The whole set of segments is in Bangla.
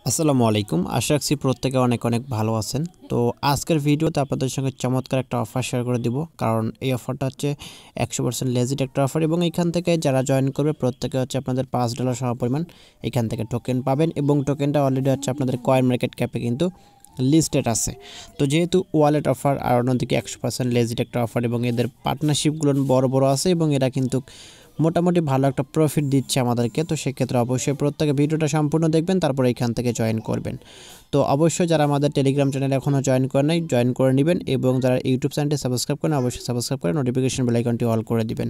আসসালামু আলাইকুম। আশা রাখছি প্রত্যেকে অনেক অনেক ভালো আছেন। তো আজকের ভিডিওতে আপনাদের সঙ্গে চমৎকার একটা অফার শেয়ার করে দিব, কারণ এই অফারটা হচ্ছে 100% লেজিট একটা অফার এবং এখান থেকে যারা জয়েন করবে প্রত্যেকে হচ্ছে আপনাদের $5 সহ পরিমাণ এখান থেকে টোকেন পাবেন এবং টোকেনটা অলরেডি হচ্ছে আপনাদের কয়েন মার্কেট ক্যাপে কিন্তু লিস্টেড আছে। তো যেহেতু ওয়ালেট অফার আর অন্যদিকে 100% লেজিট একটা অফার এবং এদের পার্টনারশিপগুলো বড় বড় আছে এবং এরা কিন্তু মোটামুটি ভালো একটা প্রফিট দিচ্ছে আমাদেরকে। তো সেক্ষেত্রে অবশ্যই প্রত্যেকে ভিডিওটা সম্পূর্ণ দেখবেন, তারপর এখান থেকে জয়েন করবেন। তো অবশ্যই যারা আমাদের টেলিগ্রাম চ্যানেলে এখনও জয়েন করে নাই জয়েন করে নেবেন এবং যারা ইউটিউব চ্যানেলটি সাবস্ক্রাইব করেন অবশ্যই সাবস্ক্রাইব করে নোটিফিকেশন বেল আইকনটি অল করে দিবেন।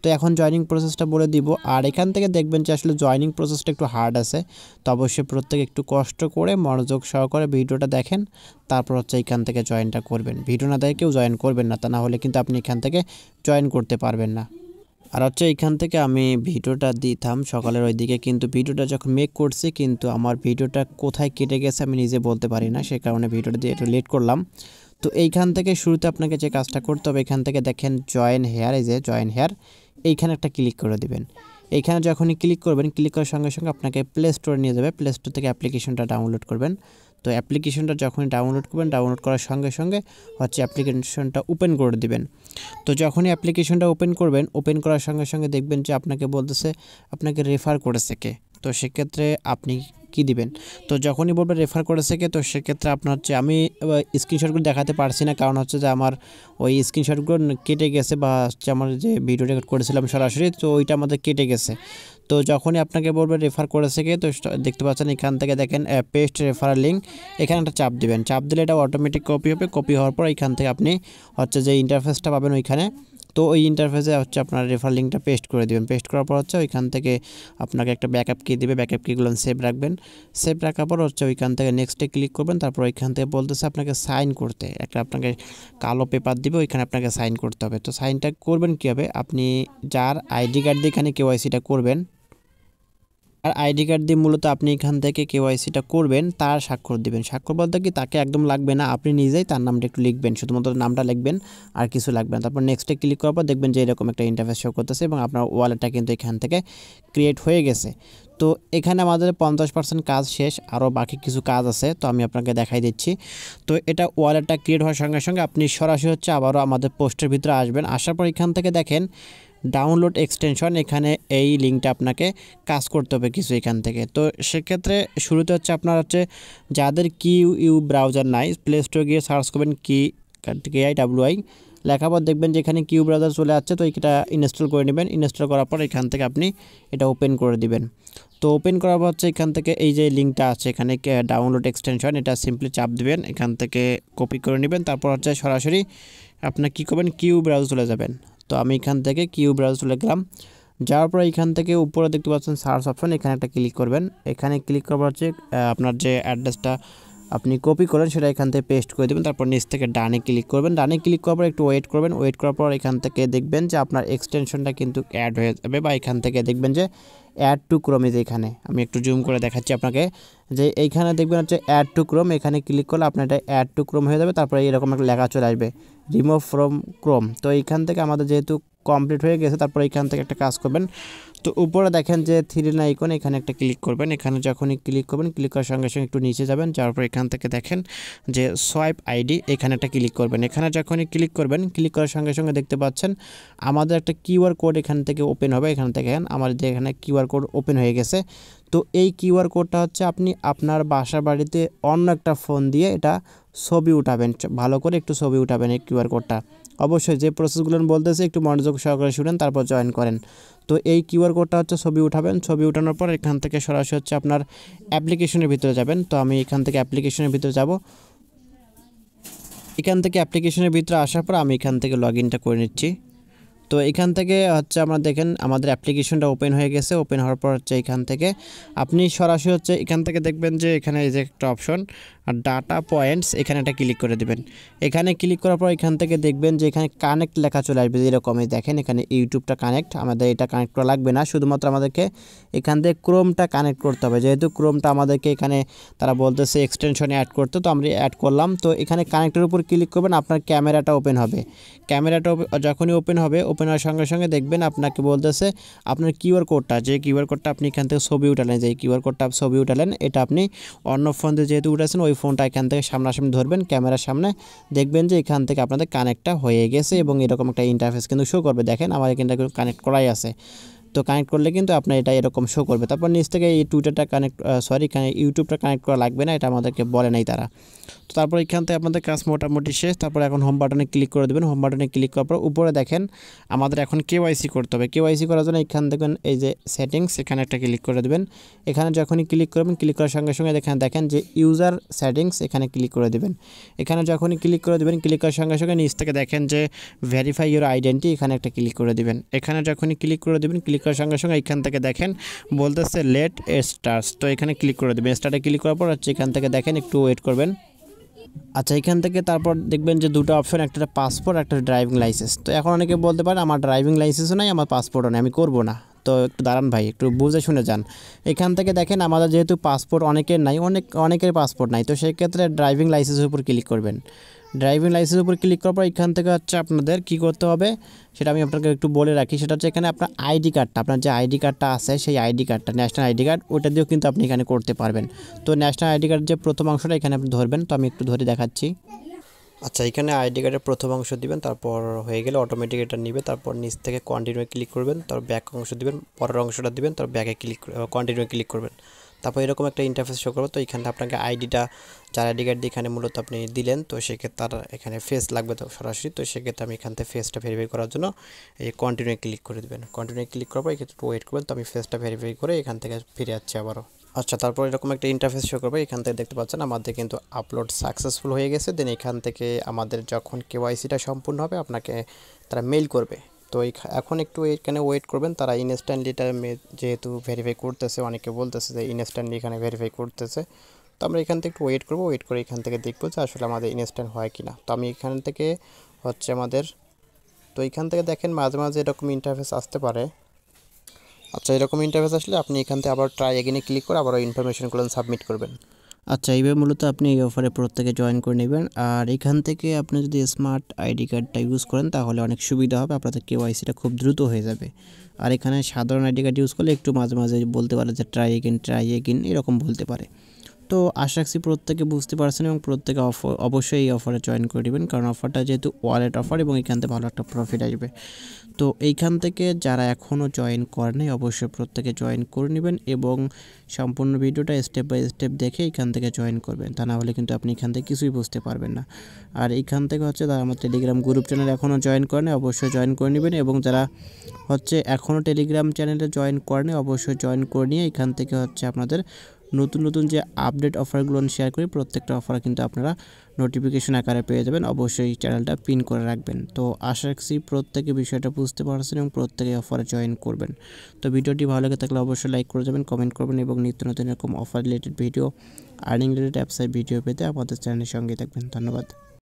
তো এখন জয়েনিং প্রসেসটা বলে দিব, আর এখান থেকে দেখবেন যে আসলে জয়েনিং প্রসেসটা একটু হার্ড আছে। তো অবশ্যই প্রত্যেকে একটু কষ্ট করে মনোযোগ সহকারে ভিডিওটা দেখেন, তারপর হচ্ছে এখান থেকে জয়েনটা করবেন। ভিডিও না দেখে কেউ জয়েন করবেন না, তা না হলে কিন্তু আপনি এখান থেকে জয়েন করতে পারবেন না। আর হচ্ছে এইখান থেকে আমি ভিডিওটা দিতাম সকালের ওইদিকে, কিন্তু ভিডিওটা যখন মেক করছি কিন্তু আমার ভিডিওটা কোথায় কেটে গেছে আমি নিজে বলতে পারি না, সে কারণে ভিডিওটা দিয়ে একটু লেট করলাম। তো এইখান থেকে শুরুতে আপনাকে যে কাজটা করতে হবে, এখান থেকে দেখেন জয়েন হেয়ার, এই যে জয়েন হেয়ার, এইখানে একটা ক্লিক করে দিবেন। এইখানে যখনই ক্লিক করবেন, ক্লিক করার সঙ্গে সঙ্গে আপনাকে প্লে স্টোরে নিয়ে যাবে। প্লে স্টোর থেকে অ্যাপ্লিকেশনটা ডাউনলোড করবেন। তো অ্যাপ্লিকেশনটা যখনই ডাউনলোড করবেন, ডাউনলোড করার সঙ্গে সঙ্গে হচ্ছে অ্যাপ্লিকেশনটা ওপেন করে দিবেন। তো যখনই অ্যাপ্লিকেশনটা ওপেন করবেন, ওপেন করার সঙ্গে সঙ্গে দেখবেন যে আপনাকে বলতেছে আপনাকে রেফার করেছে কে। তো সেক্ষেত্রে আপনি কি দিবেন। তো যখনই বলবেন রেফার করেছে কে, তো সেক্ষেত্রে আপনার হচ্ছে আমি স্ক্রিনশটগুলো দেখাতে পারছি না, কারণ হচ্ছে যে আমার ওই স্ক্রিনশটগুলো কেটে গেছে, বা হচ্ছে আমার যে ভিডিও রেকর্ড করেছিলাম সরাসরি, তো ওইটা আমাদের কেটে গেছে। তো যখনই আপনাকে বলবে রেফার করেছে কে, তো দেখতে পাচ্ছেন এখান থেকে দেখেন পেস্ট রেফারেল লিঙ্ক, এখানে একটা চাপ দিবেন। চাপ দিলে এটা অটোমেটিক কপি হবে। কপি হওয়ার পর এখান থেকে আপনি হচ্ছে যে ইন্টারফেসটা পাবেন ওইখানে, তো ওই ইন্টারফেসে হচ্ছে আপনার রেফার লিঙ্কটা পেস্ট করে দেবেন। পেস্ট করার পর হচ্ছে ওইখান থেকে আপনাকে একটা ব্যাকআপ কি দিবে, ব্যাকআপ কিগুলো সেভ রাখবেন। সেভ রাখার পর হচ্ছে ওইখান থেকে নেক্সটে ক্লিক করবেন। তারপর ওইখান থেকে বলতেছে আপনাকে সাইন করতে, একটা আপনাকে কালো পেপার দিবে, ওইখানে আপনাকে সাইন করতে হবে। তো সাইনটা করবেন কীভাবে, আপনি যার আইডি কার্ড দিয়ে এখানে কেওয়াইসিটা করবেন, আর আইডি কার্ড দিয়ে মূলত আপনি এখান থেকে কেওয়াইসিটা করবেন, তার স্বাক্ষর দিবেন। স্বাক্ষর বলতে কি তাকে একদম লাগবে না, আপনি নিজেই তার নামটা একটু লিখবেন, শুধুমাত্র নামটা লিখবেন আর কিছু লাগবে না। তারপর নেক্সটে ক্লিক করার পর দেখবেন যে এরকম একটা ইন্টারফেস শো করতেছে এবং আপনার ওয়ালেটটা কিন্তু এখান থেকে ক্রিয়েট হয়ে গেছে। তো এখানে আমাদের 50% কাজ শেষ, আরও বাকি কিছু কাজ আছে, তো আমি আপনাকে দেখাই দিচ্ছি। তো এটা ওয়ালেটটা ক্রিয়েট হওয়ার সঙ্গে সঙ্গে আপনি সরাসরি হচ্ছে আবারও আমাদের পোস্টের ভিতরে আসবেন। আসার পর এখান থেকে দেখেন ডাউনলোড এক্সটেনশন, এখানে এই লিঙ্কটা আপনাকে কাজ করতে হবে কিছু এখান থেকে। তো সেক্ষেত্রে শুরুতে হচ্ছে আপনার হচ্ছে যাদের কিউ ব্রাউজার নাই, প্লে স্টোরে গিয়ে সার্চ করবেন KIWI, লেখার পর দেখবেন যে এখানে কিউ ব্রাউজার চলে আসছে। তো এটা ইনস্টল করে নেবেন। ইনস্টল করার পর এখান থেকে আপনি এটা ওপেন করে দিবেন। তো ওপেন করার পর হচ্ছে এখান থেকে এই যে লিঙ্কটা আছে এখানে ডাউনলোড এক্সটেনশন, এটা সিম্পলি চাপ দিবেন, এখান থেকে কপি করে নেবেন। তারপর হচ্ছে সরাসরি আপনার কী করবেন, কিউ ব্রাউজ চলে যাবেন। তো আমি এখান থেকে কিউ ব্রাউজ চলে গেলাম। যাওয়ার পর এখান থেকে উপরে দেখতে পাচ্ছেন সার্চ অপশন, এখানে একটা ক্লিক করবেন। এখানে ক্লিক করার হচ্ছে আপনার যে অ্যাড্রেসটা আপনি কপি করেন সেটা এখান থেকে পেস্ট করে দেবেন। তারপর নিচ থেকে ডানে ক্লিক করবেন। ডানে ক্লিক করার পর একটু ওয়েট করবেন। ওয়েট করার পর এখান থেকে দেখবেন যে আপনার এক্সটেনশনটা কিন্তু অ্যাড হয়ে যাবে, বা এখান থেকে দেখবেন যে অ্যাড টু ক্রোম, এখানে আমি একটু জুম করে দেখাচ্ছি আপনাকে, যে এইখানে দেখবেন হচ্ছে অ্যাড টু ক্রোম, এখানে ক্লিক করলে আপনার এটা অ্যাড টু ক্রোম হয়ে যাবে। তারপরে এরকম একটা লেখা চলে আসবে রিমুভ ফ্রম ক্রোম। তো এইখান থেকে আমাদের যেহেতু কমপ্লিট হয়ে গেছে, তারপর এইখান থেকে একটা কাজ করবেন। তো উপরে দেখেন যে থ্রি লাইন আইকন, এখানে একটা ক্লিক করবেন। এখানে যখনই ক্লিক করবেন, ক্লিক করার সঙ্গে সঙ্গে একটু নিচে যাবেন, যাওয়ার পর এখান থেকে দেখেন যে সোয়াইপ আইডি, এখানে একটা ক্লিক করবেন। এখানে যখনই ক্লিক করবেন, ক্লিক করার সঙ্গে সঙ্গে দেখতে পাচ্ছেন আমাদের একটা কিউআর কোড এখান থেকে ওপেন হবে। এখান থেকে আমাদের এখানে কিউআর কোড ওপেন হয়ে গেছে। তো এই কিউআর কোডটা হচ্ছে আপনি আপনার বাসা বাড়িতে অন্য একটা ফোন দিয়ে এটা ছবি উঠাবেন, ভালো করে একটু ছবি উঠাবেন এই কিউআর কোডটা। অবশ্যই যে প্রসেসগুলো বলতেছে একটু মনোযোগ সহকারে শুনেন, তারপর জয়েন করেন। তো এই কিউআর কোডটা হচ্ছে ছবি উঠাবেন। ছবি উঠানোর পর এখান থেকে সরাসরি হচ্ছে আপনার অ্যাপ্লিকেশনের ভিতরে যাবেন। তো আমি এখান থেকে অ্যাপ্লিকেশনের ভিতরে যাব। এখান থেকে অ্যাপ্লিকেশনের ভিতরে আসার পর আমি এখান থেকে লগ ইনটা করে নিচ্ছি। তো এখান থেকে হচ্ছে আমরা দেখেন আমাদের অ্যাপ্লিকেশনটা ওপেন হয়ে গেছে। ওপেন হওয়ার পর হচ্ছে এখান থেকে আপনি সরাসরি হচ্ছে এখান থেকে দেখবেন যে এখানে এই যে একটা অপশন আর ডাটা পয়েন্টস, এখানে একটা ক্লিক করে দেবেন। এখানে ক্লিক করার পর এখান থেকে দেখবেন যে এখানে কানেক্ট লেখা চলে আসবে, এরকমই দেখেন এখানে ইউটিউবটা কানেক্ট, আমাদের এটা কানেক্ট করা লাগবে না, শুধুমাত্র আমাদেরকে এখান থেকে ক্রোমটা কানেক্ট করতে হবে। যেহেতু ক্রোমটা আমাদেরকে এখানে তারা বলতেছে এক্সটেনশনে অ্যাড করতে, তো আমরা অ্যাড করলাম। তো এখানে কানেক্টের উপর ক্লিক করবেন, আপনার ক্যামেরাটা ওপেন হবে। ক্যামেরাটা যখনই ওপেন হবে, ওপেন ওপেন হওয়ার সঙ্গে সঙ্গে দেখবেন আপনাকে বলতেছে আপনার কিউআর কোডটা, যে কিউআর কোডটা আপনি এখান থেকে ছবি উঠালেন, যে কিউআর কোডটা ছবি উঠালেন এটা আপনি অন্য ফোন দিয়ে যেহেতু উঠেছেন ওই ফোনটা এখান থেকে সামনাসামনি ধরবেন ক্যামেরার সামনে, দেখবেন যে এখান থেকে আপনাদের কানেক্টটা হয়ে গেছে এবং এরকম একটা ইন্টারফেস কিন্তু শো করবে। দেখেন আমার এখানটা কানেক্ট করাই আছে। তো কানেক্ট করলে কিন্তু আপনার এটা এরকম শো করবে। তারপর নিচ থেকে এই টুইটারটা কানেক্ট ইউটিউবটা কানেক্ট করা লাগবে না, এটা আমাদেরকে বলে নাই তারা। তো তারপর এখান থেকে আপনাদের কাজ মোটামুটি শেষ। তারপর এখন হোম বাটনে ক্লিক করে দেবেন। হোম বাটনে ক্লিক করার পর উপরে দেখেন আমাদের এখন কেওয়াইসি করতে হবে। কেওয়াইসি করার জন্য এখান দেখবেন এই যে সেটিংস, এখানে একটা ক্লিক করে দেবেন। এখানে যখনই ক্লিক করবেন, ক্লিক করার সঙ্গে সঙ্গে দেখেন যে ইউজার সেটিংস, এখানে ক্লিক করে দেবেন। এখানে যখনই ক্লিক করে দেবেন, ক্লিক করার সঙ্গে সঙ্গে নিচ থেকে দেখেন যে ভেরিফাই ইউর আইডেন্টি, এখানে একটা ক্লিক করে দেবেন। এখানে যখনই ক্লিক করে দেবেন, ক্লিক করার সঙ্গে সঙ্গে এখান থেকে দেখেন বলতেছে লেট স্টার্স, তো এখানে ক্লিক করে দেবেন। স্টার্টে ক্লিক করার পর হচ্ছে এখান থেকে দেখেন একটু ওয়েট করবেন। আচ্ছা, এখান থেকে তারপর দেখবেন যে দুটো অপশন, একটা পাসপোর্ট, একটা ড্রাইভিং লাইসেন্স। তো এখন অনেকে বলতে পারেন আমার ড্রাইভিং লাইসেন্সও নাই, আমার পাসপোর্টও নেই, আমি করব না। তো একটু দাঁড়ান ভাই, একটু বুঝে শুনে যান। এখান থেকে দেখেন আমাদের যেহেতু পাসপোর্ট অনেকের নাই, অনেকের পাসপোর্ট নাই, তো সেই ক্ষেত্রে ড্রাইভিং লাইসেন্সের উপর ক্লিক করবেন। ড্রাইভিং লাইসেন্সের উপর ক্লিক করার পর এখান থেকে হচ্ছে আপনাদের কী করতে হবে সেটা আমি আপনাকে একটু বলে রাখি। সেটা হচ্ছে এখানে আপনার আইডি কার্ডটা, আপনার যে আইডি কার্ডটা আছে সেই আইডি কার্ডটা, ন্যাশনাল আইডি কার্ড, ওটা দিয়েও কিন্তু আপনি এখানে করতে পারবেন। তো ন্যাশনাল আইডি কার্ড যে প্রথম অংশটা এখানে আপনি ধরবেন, তো আমি একটু ধরে দেখাচ্ছি। আচ্ছা, এখানে আইডি কার্ডের প্রথম অংশ দিবেন, তারপর হয়ে গেলে অটোমেটিক এটা নেবে। তারপর নিচ থেকে কন্টিনিউ ক্লিক করবেন, তারপর ব্যাক অংশ দিবেন, পরের অংশটা দিবেন, তারপর ব্যাকে কন্টিনিউ ক্লিক করবেন। তারপর এরকম একটা ইন্টারফেস শো করবে। তো এখানে আপনাকে আইডিটা, যার আইডি কার্ড দিয়ে এখানে মূলত আপনি দিলেন, তো সেক্ষেত্রে তার এখানে ফেস লাগবে তো সরাসরি। তো সেক্ষেত্রে আমি এখান থেকে ফেসটা ভেরিফাই করার জন্য এই কন্টিনিউ ক্লিক করে দেবেন। কন্টিনিউ ক্লিক করার পর এক্ষেত্রে একটু ওয়েট করবেন। তো আমি ফেসটা ভেরিফাই করে এখান থেকে ফিরে যাচ্ছি আবারও। আচ্ছা, তারপর এরকম একটা ইন্টারফেস শো করবে। এখান থেকে দেখতে পাচ্ছেন আমাদের কিন্তু আপলোড সাকসেসফুল হয়ে গেছে। দেন এখান থেকে আমাদের যখন কেওয়াইসিটা সম্পূর্ণ হবে আপনাকে তারা মেইল করবে। তো এখন একটু এখানে ওয়েট করবেন, তারা ইনস্ট্যান্টলি এটা যেহেতু ভেরিফাই করতেছে, অনেকে বলতেছে যে ইনস্ট্যান্টলি এখানে ভেরিফাই করতেছে। তো আমরা এখান থেকে একটু ওয়েট করবো, ওয়েট করে এখান থেকে দেখবো যে আসলে আমাদের ইনস্ট্যান্ট হয় কি না। তো আমি এখান থেকে হচ্ছে আমাদের, তো এখান থেকে দেখেন মাঝে মাঝে এরকম ইন্টারফেস আসতে পারে। আচ্ছা, এরকম ইন্টারফেস আসলে আপনি এখান থেকে আবার ট্রাই এগেনে ক্লিক করে আবার ইনফরমেশনগুলো সাবমিট করবেন। আচ্ছা, এইভাবে মূলত আপনি এই অফারে প্রত্যেকে জয়েন করে নেবেন। আর এখান থেকে আপনি যদি স্মার্ট আইডি কার্ডটা ইউজ করেন তাহলে অনেক সুবিধা হবে, আপনাদের কেওয়াইসিটা খুব দ্রুত হয়ে যাবে। আর এখানে সাধারণ আইডি কার্ড ইউজ করলে একটু মাঝে মাঝে বলতে পারে যে ট্রাই এগেন এরকম বলতে পারে। তো আশা রাখছি প্রত্যেকে বুঝতে পারছেন এবং প্রত্যেকে অবশ্যই এই অফারে জয়েন করে নেবেন, কারণ অফারটা যেহেতু ওয়ালেট অফার এবং এখান থেকে ভালো একটা প্রফিট আসবে। তো এইখান থেকে যারা এখনও জয়েন করেনি অবশ্যই প্রত্যেকে জয়েন করে নেবেন এবং সম্পূর্ণ ভিডিওটা স্টেপ বাই স্টেপ দেখে এখান থেকে জয়েন করবেন, তা না হলে কিন্তু আপনি এখান থেকে কিছুই বুঝতে পারবেন না। আর এইখান থেকে হচ্ছে যারা আমার টেলিগ্রাম গ্রুপ চ্যানেল এখনও জয়েন করেনি অবশ্যই জয়েন করে নেবেন, এবং যারা হচ্ছে এখনও টেলিগ্রাম চ্যানেলে জয়েন করেনি অবশ্যই জয়েন করে নিয়ে এখান থেকে হচ্ছে আপনাদের নতুন নতুন যে আপডেট অফারগুলো শেয়ার করি প্রত্যেকটা অফার কিন্তু আপনারা নোটিফিকেশন আকারে পেয়ে যাবেন। অবশ্যই চ্যানেলটা পিন করে রাখবেন। তো আশা রাখছি প্রত্যেকে বিষয়টা বুঝতে পারছেন এবং প্রত্যেকে অফারে জয়েন করবেন। তো ভিডিওটি ভালো লাগে থাকলে অবশ্যই লাইক করে যাবেন, কমেন্ট করবেন এবং নিত্য নতুন এরকম offer related video, earning related অ্যাপসের ভিডিও পেতে আমাদের চ্যানেলের সঙ্গে থাকবেন। ধন্যবাদ।